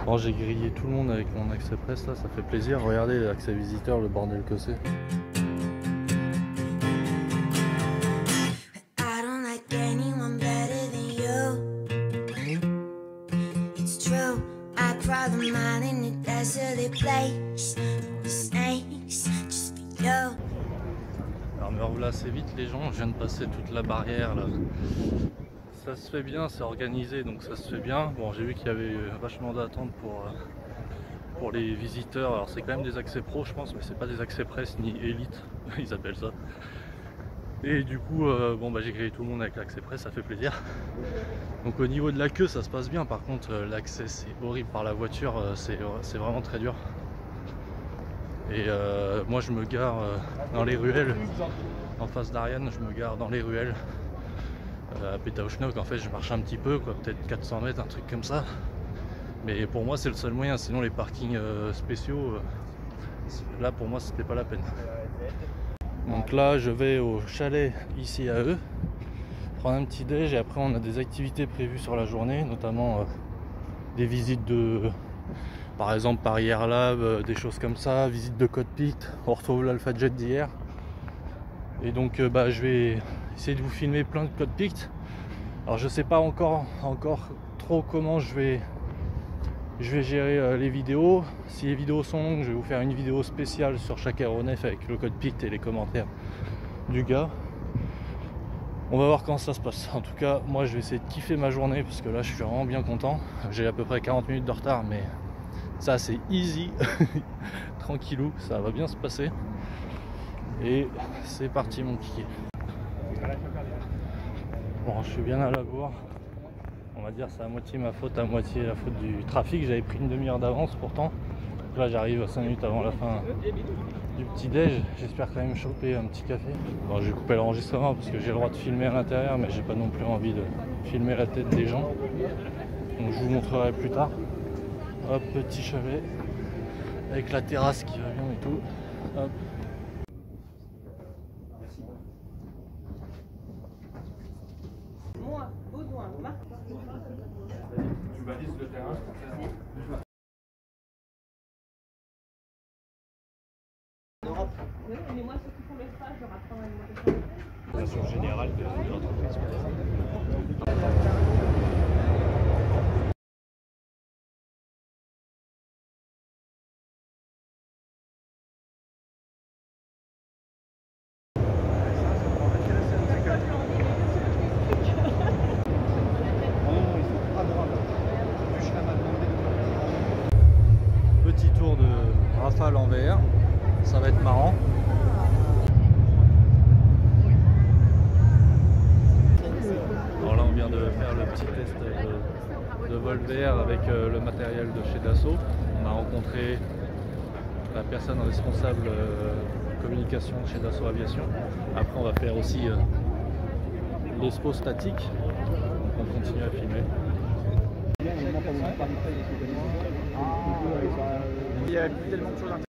Bon, j'ai grillé tout le monde avec mon accès presse là, ça fait plaisir. Regardez l'accès visiteur, le bordel que c'est. Alors me revoilà assez vite les gens, je viens de passer toute la barrière là. Ça se fait bien, c'est organisé donc ça se fait bien. Bon, j'ai vu qu'il y avait vachement d'attente pour les visiteurs. Alors c'est quand même des accès pro je pense, mais c'est pas des accès presse ni élite, ils appellent ça. Et du coup bon bah j'ai grillé tout le monde avec l'accès presse, ça fait plaisir. Donc au niveau de la queue ça se passe bien, par contre l'accès c'est horrible par la voiture, c'est vraiment très dur. Et moi je me gare dans les ruelles, en face d'Ariane, je me gare dans les ruelles à Pétaouchnok. En fait je marche un petit peu, quoi, peut-être 400 mètres, un truc comme ça. Mais pour moi c'est le seul moyen, sinon les parkings spéciaux, là pour moi c'était pas la peine. Donc là je vais au chalet ici à eux, prendre un petit déj et après on a des activités prévues sur la journée, notamment des visites de... Par exemple Paris Air Lab, des choses comme ça, visite de cockpit, on retrouve l'Alpha Jet d'hier. Et donc bah, je vais essayer de vous filmer plein de cockpits. Alors je sais pas encore trop comment je vais gérer les vidéos. Si les vidéos sont longues, je vais vous faire une vidéo spéciale sur chaque aéronef avec le cockpit et les commentaires du gars. On va voir comment ça se passe. En tout cas moi je vais essayer de kiffer ma journée parce que là je suis vraiment bien content. J'ai à peu près 40 minutes de retard mais ça c'est easy. Tranquillou, ça va bien se passer. Et c'est parti mon kiki. Bon, je suis bien à la bourre. On va dire c'est à moitié ma faute, à moitié la faute du trafic. J'avais pris une demi-heure d'avance pourtant. Donc là j'arrive 5 minutes avant la fin du petit déj. J'espère quand même choper un petit café. Bon, je vais couper l'enregistrement parce que j'ai le droit de filmer à l'intérieur, mais j'ai pas non plus envie de filmer la tête des gens. Donc je vous montrerai plus tard. Hop, petit chalet avec la terrasse qui va bien et tout. Hop. Tu balises le terrain. Oui, mais moi, ceux qui font le stage, je rattrape une L'organisation générale de l'entreprise. Petit tour de Rafale en VR, ça va être marrant. Alors là on vient de faire le petit test de vol VR avec le matériel de chez Dassault. On a rencontré la personne responsable communication chez Dassault Aviation. Après on va faire aussi l'expo statique. On continue à filmer. Il y a tellement de choses intéressantes.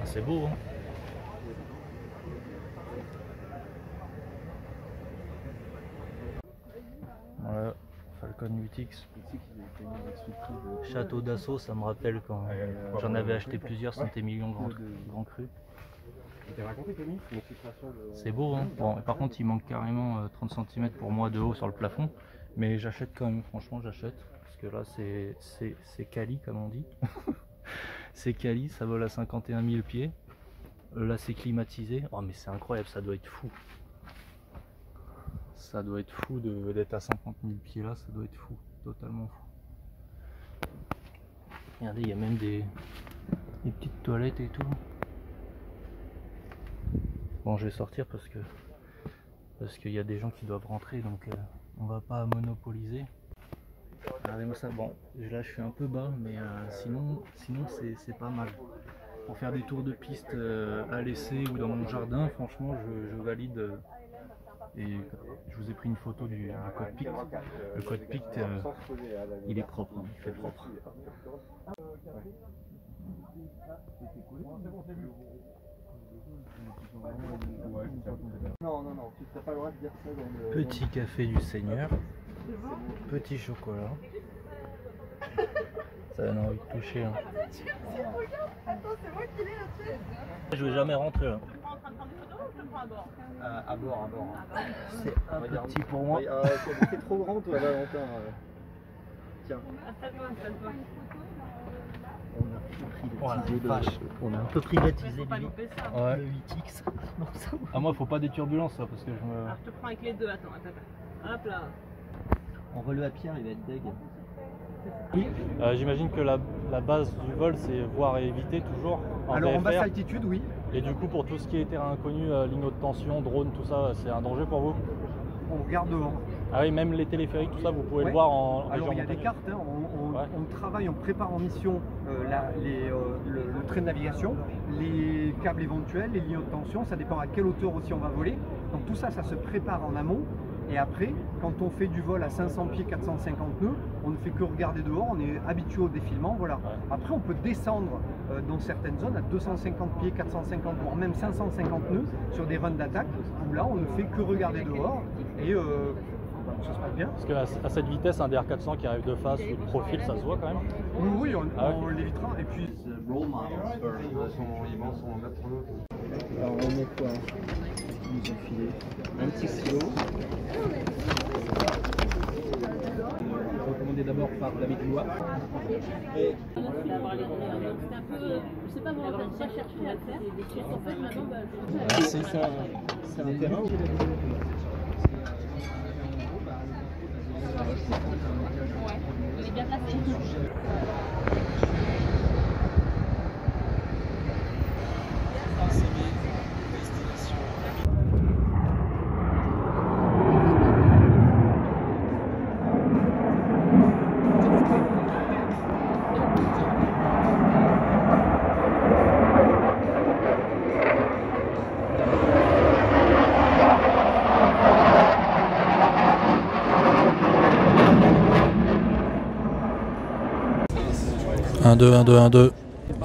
Ah, c'est beau, hein. Voilà, Falcon 8X. Château d'Assaut, ça me rappelle quand j'en avais acheté plusieurs, Saint-Émilion Grand Cru. C'est beau, hein. Bon, par contre il manque carrément 30 cm pour moi de haut sur le plafond. Mais j'achète quand même, franchement j'achète. Parce que là c'est quali comme on dit. C'est quali, ça vole à 51 000 pieds. Là c'est climatisé. Oh mais c'est incroyable, ça doit être fou. Ça doit être fou d'être à 50 000 pieds là, ça doit être fou, totalement fou. Regardez, il y a même des petites toilettes et tout. Bon, je vais sortir parce qu'il y a des gens qui doivent rentrer, donc on va pas monopoliser. Regardez-moi ça. Bon, là je suis un peu bas, mais sinon c'est pas mal. Pour faire des tours de piste à l'essai ou dans mon jardin, franchement je valide. Et je vous ai pris une photo du cockpit. Le cockpit il est propre, hein, il fait propre. Non, tu n'as pas le droit de dire ça dans le... Petit café du Seigneur. Petit chocolat. Ça donne envie de toucher. Hein. Attends, c'est moi qui l'ai là-dessus. Je vais jamais rentrer là. Tu prends en train de prendre des photos ou je te prends à bord? À bord. C'est un peu petit pour moi. C'est trop grand toi Valentin. Tiens. Installe-toi. Voilà, vache. On a un peu privatisé Faut pas louper ça. Ouais. Le 8X. Non, ça va. Ah moi faut pas des turbulences là parce que je me... Alors je te prends avec les deux, attends. Hop là. En relevé à pierre, il va être deg. J'imagine que la base du vol c'est voir et éviter toujours en Alors en VFR. basse altitude, oui. Et du coup pour tout ce qui est terrain inconnu, ligne haute tension, drone, tout ça, c'est un danger pour vous? On regarde devant. Ah oui, même les téléphériques, tout ça, vous pouvez Ouais. le voir en Alors il y a des montagneuse. cartes, hein. On travaille, on prépare en mission le train de navigation, les câbles éventuels, les lignes haute tension, ça dépend à quelle hauteur aussi on va voler. Donc tout ça, ça se prépare en amont. Et après, quand on fait du vol à 500 pieds, 450 nœuds, on ne fait que regarder dehors, on est habitué au défilement, voilà. Ouais. Après, on peut descendre dans certaines zones à 250 pieds, 450, voire même 550 nœuds sur des runs d'attaque, où là, on ne fait que regarder dehors et ça se passe bien. Parce qu'à cette vitesse, un DR400 qui arrive de face ou de profil, ça se voit quand même? Oui, on l'évitera. Et puis, Ils vont s'en mettre en autre. alors on met quoi? Ils nous ont filé un petit stylo. Recommandé d'abord par David Lois. Et C'est un peu, je sais pas, vous avez bien cherché à le faire. Et en fait, maintenant, c'est ça, c'est un terrain. ouais, il est bien placé. Un, deux.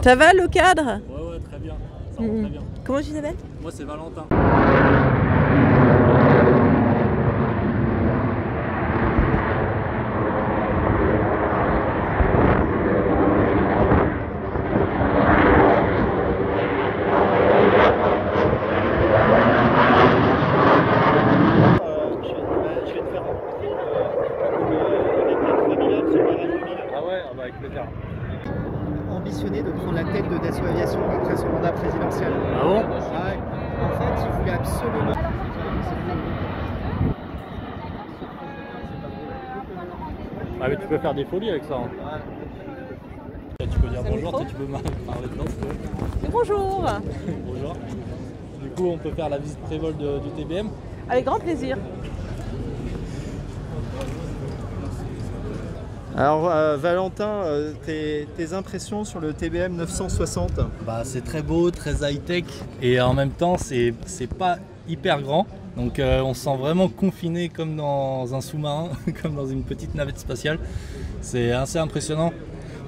Ça va le cadre? Ouais, très bien. Ça va très bien. Comment tu t'appelles? Moi, c'est Valentin. Je vais te faire rencontrer avec notre famille sur la radio 1000. Ah ouais, avec plaisir. Ambitionné de prendre la tête de Dassault Aviation après son mandat présidentiel. Ah bon? Ouais. En fait, il voulait absolument. Ah mais tu peux faire des folies avec ça. Hein. Tu peux dire bonjour, tu peux parler dedans si tu veux. Bonjour. Bonjour. Du coup, on peut faire la visite pré-vol du TBM. Avec grand plaisir. Alors Valentin, tes impressions sur le TBM 960? Bah, c'est très beau, très high-tech et en même temps c'est pas hyper grand. Donc on se sent vraiment confiné comme dans un sous-marin, comme dans une petite navette spatiale. C'est assez impressionnant.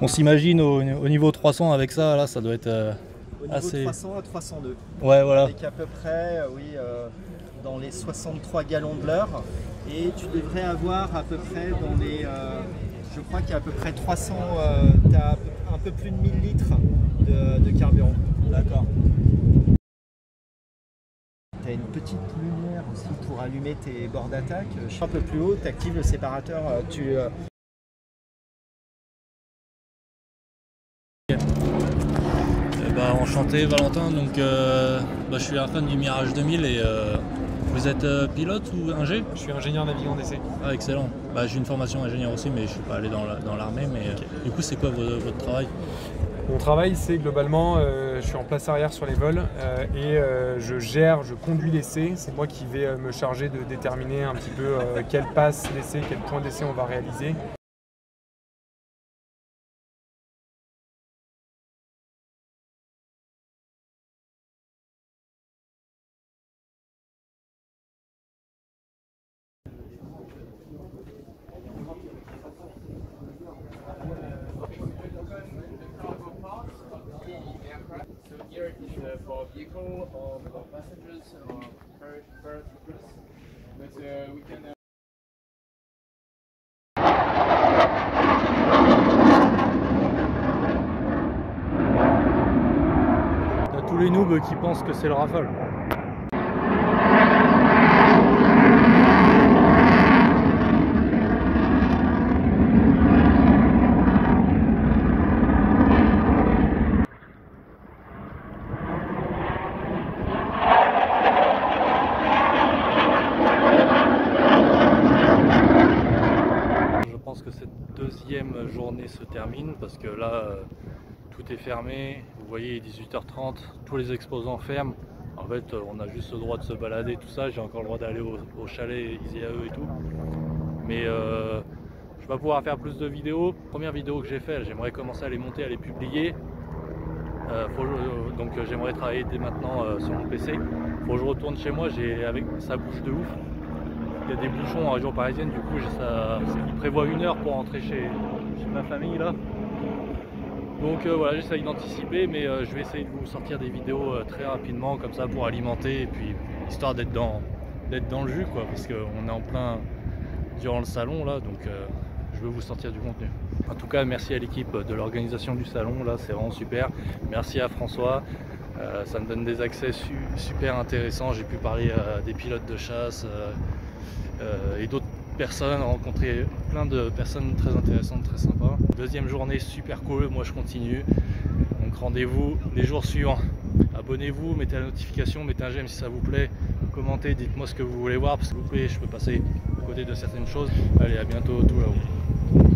On s'imagine au niveau 300 avec ça, là ça doit être Au niveau assez... 300 à 302. Ouais voilà. Avec à peu près, dans les 63 gallons de l'heure. Et tu devrais avoir à peu près dans les... je crois qu'il y a à peu près 300... tu as un peu plus de 1000 litres de carburant. D'accord. Tu as une petite lumière aussi pour allumer tes bords d'attaque. Un peu plus haut, tu actives le séparateur. Enchanté Valentin, donc je suis un fan du Mirage 2000 et vous êtes pilote ou ingé? Je suis ingénieur navigant d'essai. Ah excellent, j'ai une formation ingénieur aussi mais je suis pas allé dans l'armée mais du coup c'est quoi votre travail? Mon travail, c'est globalement, je suis en place arrière sur les vols et je conduis l'essai. C'est moi qui vais me charger de déterminer un petit peu quelle passe d'essai, quel point d'essai on va réaliser. for vehicle or for passengers or per trips. But we can. T'as tous les noobs qui pensent que c'est le Rafale. Je pense que cette deuxième journée se termine parce que là tout est fermé. Vous voyez, 18h30, tous les exposants ferment. En fait, on a juste le droit de se balader, tout ça. J'ai encore le droit d'aller au chalet IAE et tout. Mais je vais pas pouvoir faire plus de vidéos. Première vidéo que j'ai faite, j'aimerais commencer à les monter, à les publier. Donc j'aimerais travailler dès maintenant sur mon PC. Faut que je retourne chez moi, ça bouge de ouf. Il y a des bouchons en région parisienne, du coup il prévoit 1 heure pour rentrer chez ma famille là. Donc voilà, j'essaye d'anticiper, mais je vais essayer de vous sortir des vidéos très rapidement comme ça pour alimenter et puis histoire d'être dans le jus quoi, parce qu'on est en plein durant le salon là, donc je veux vous sortir du contenu. En tout cas, merci à l'équipe de l'organisation du salon, là c'est vraiment super. Merci à François, ça me donne des accès super intéressants. J'ai pu parler à des pilotes de chasse et d'autres personnes, rencontrer plein de personnes très intéressantes, très sympas. Deuxième journée super cool, moi je continue. Donc rendez-vous les jours suivants. Abonnez-vous, mettez la notification, mettez un j'aime si ça vous plaît, commentez, dites-moi ce que vous voulez voir, parce que s'il vous plaît, je peux passer à côté de certaines choses. Allez, à bientôt, tout là-haut.